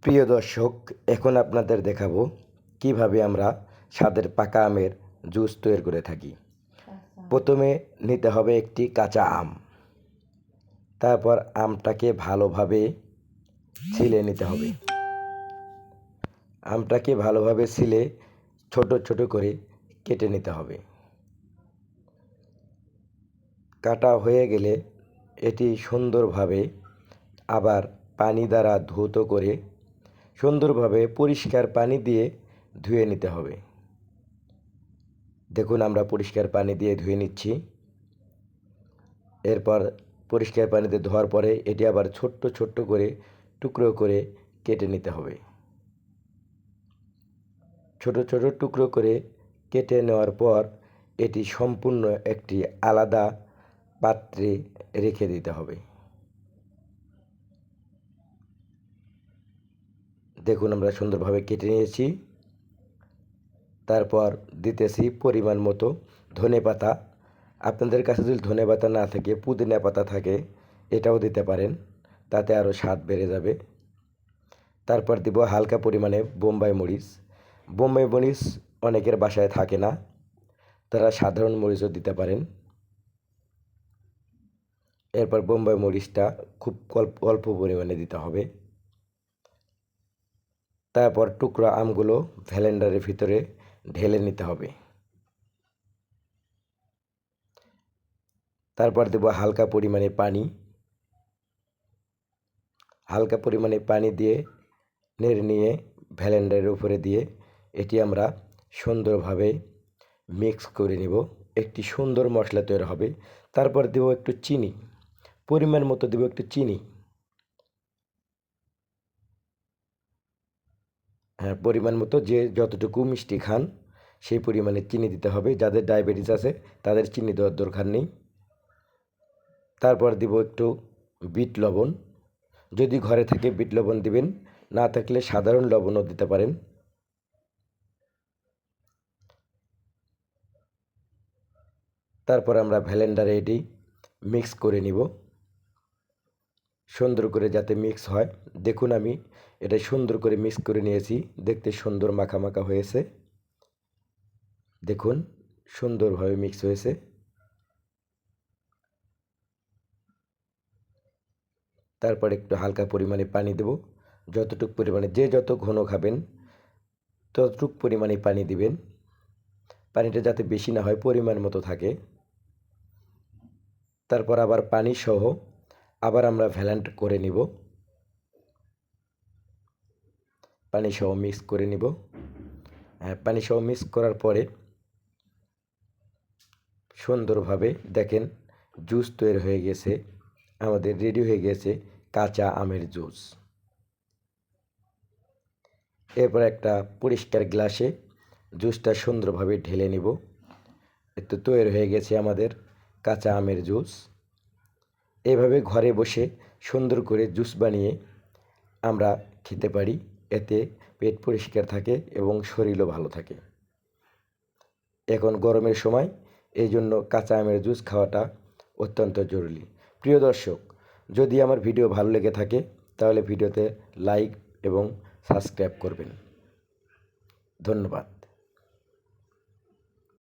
প্রিয় দর্শক, এখন আপনাদের দেখাবো কিভাবে আমরা স্বাদের পাকা আমের জুস তৈরি করে থাকি। প্রথমে নিতে হবে একটি কাঁচা আম। তারপর আমটাকে ভালোভাবে ছিলে নিতে হবে। আমটাকে ভালোভাবে ছিলে ছোট ছোট করে কেটে নিতে হবে। কাটা হয়ে গেলে এটি সুন্দরভাবে আবার পানি দ্বারা ধৌত করে সুন্দরভাবে পরিষ্কার পানি দিয়ে ধুয়ে নিতে হবে। দেখুন, আমরা পরিষ্কার পানি দিয়ে ধুয়ে নিচ্ছি। এরপর পরিষ্কার পানিতে ধোয়ার পরে এটি আবার ছোট্ট ছোট্ট করে টুকরো করে কেটে নিতে হবে। ছোট ছোট টুকরো করে কেটে নেওয়ার পর এটি সম্পূর্ণ একটি আলাদা পাত্রে রেখে দিতে হবে। দেখুন, আমরা সুন্দরভাবে কেটে নিয়েছি। তারপর দিতেছি পরিমাণ মতো ধনেপাতা। আপনাদের কাছে যদি ধনেপাতা না থাকে, পুদিনা পাতা থাকে, এটাও দিতে পারেন, তাতে আরও স্বাদ বেড়ে যাবে। তারপর দিব হালকা পরিমাণে বোম্বাই মরিচ। বোম্বাই মরিচ অনেকের বাসায় থাকে না, তারা সাধারণ মরিচও দিতে পারেন। এরপর বোম্বাই মরিচটা খুব অল্প পরিমাণে দিতে হবে। তারপর টুকরা আমগুলো ব্লেন্ডারের ভিতরে ঢেলে নিতে হবে। তারপর দেব হালকা পরিমাণে পানি। হালকা পরিমাণে পানি দিয়ে নেড়ে নিয়ে ব্লেন্ডারের উপরে দিয়ে এটি আমরা সুন্দরভাবে মিক্স করে নেব। একটি সুন্দর মশলা তৈরি হবে। তারপর দেব একটু চিনি, পরিমাণ মতো দেব একটু চিনি। হ্যাঁ, পরিমাণ মতো, যে যতটুকু মিষ্টি খান সেই পরিমাণে চিনি দিতে হবে। যাদের ডায়াবেটিস আছে তাদের চিনি দেওয়ার দরকার নেই। তারপর দিব একটু বিট লবণ। যদি ঘরে থাকে বিট লবণ দিবেন, না থাকলে সাধারণ লবণও দিতে পারেন। তারপর আমরা ব্লেন্ডারে এটি মিক্স করে নিব সুন্দর করে, যাতে মিক্স হয়। দেখুন, আমি এটা সুন্দর করে মিক্স করে নিয়েছি। দেখতে সুন্দর মাখা মাখা হয়েছে। দেখুন, সুন্দরভাবে মিক্স হয়েছে। তারপর একটু হালকা পরিমাণে পানি দেব। যতটুকু পরিমাণে, যে যত ঘন খাবেন ততটুকু পরিমাণে পানি দিবেন। পানিটা যাতে বেশি না হয়, পরিমাণ মতো থাকে। তারপর আবার পানি সহ আবার আমরা ব্লেন্ড করে নিব। পানি সহ মিক্স করে নিব। পানি সহ মিক্স করার পরে সুন্দরভাবে দেখেন জুস তৈরি হয়ে গেছে। আমাদের রেডি হয়ে গেছে কাঁচা আমের জুস। এরপর একটা পরিষ্কার গ্লাসে জুসটা সুন্দরভাবে ঢেলে নিব। তো তৈরি হয়ে গেছে আমাদের কাঁচা আমের জুস। এভাবে ঘরে বসে সুন্দর করে জুস বানিয়ে আমরা খেতে পারি। এতে পেট পরিষ্কার থাকে এবং শরীরও ভালো থাকে। এখন গরমের সময়, এই জন্য কাঁচা আমের জুস খাওয়াটা অত্যন্ত জরুরি। প্রিয় দর্শক, যদি আমার ভিডিও ভালো লেগে থাকে তাহলে ভিডিওতে লাইক এবং সাবস্ক্রাইব করবেন। ধন্যবাদ।